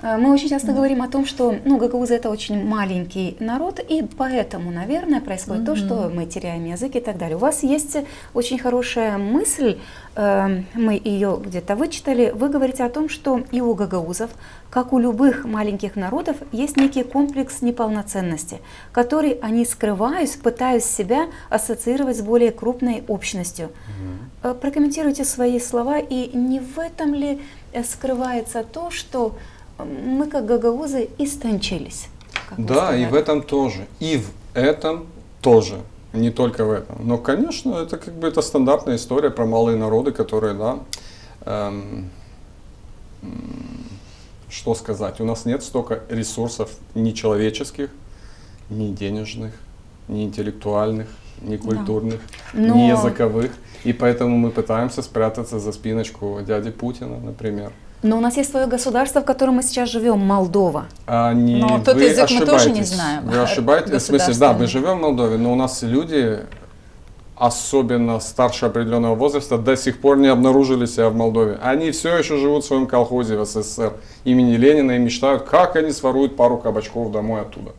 Мы очень часто говорим о том, что гагаузы это очень маленький народ, и поэтому, наверное, происходит то, что мы теряем язык и так далее. У вас есть очень хорошая мысль, мы ее где-то вычитали, вы говорите о том, что и у гагаузов, как у любых маленьких народов, есть некий комплекс неполноценности, который они скрывают, пытаясь себя ассоциировать с более крупной общностью. Прокомментируйте свои слова, и не в этом ли скрывается то, что мы, как гагаузы, истончились? Да, и в этом тоже. И в этом тоже. Не только в этом. Но, конечно, это как бы это стандартная история про малые народы, которые, да, что сказать, у нас нет столько ресурсов ни человеческих, ни денежных, ни интеллектуальных, ни культурных, ни языковых. И поэтому мы пытаемся спрятаться за спиночку дяди Путина, например. Но у нас есть свое государство, в котором мы сейчас живем, Молдова. Но тот язык мы тоже не знаем. Вы ошибаетесь. В смысле, да, мы живем в Молдове, но у нас люди, особенно старше определенного возраста, до сих пор не обнаружили себя в Молдове. Они все еще живут в своем колхозе в СССР имени Ленина и мечтают, как они своруют пару кабачков домой оттуда.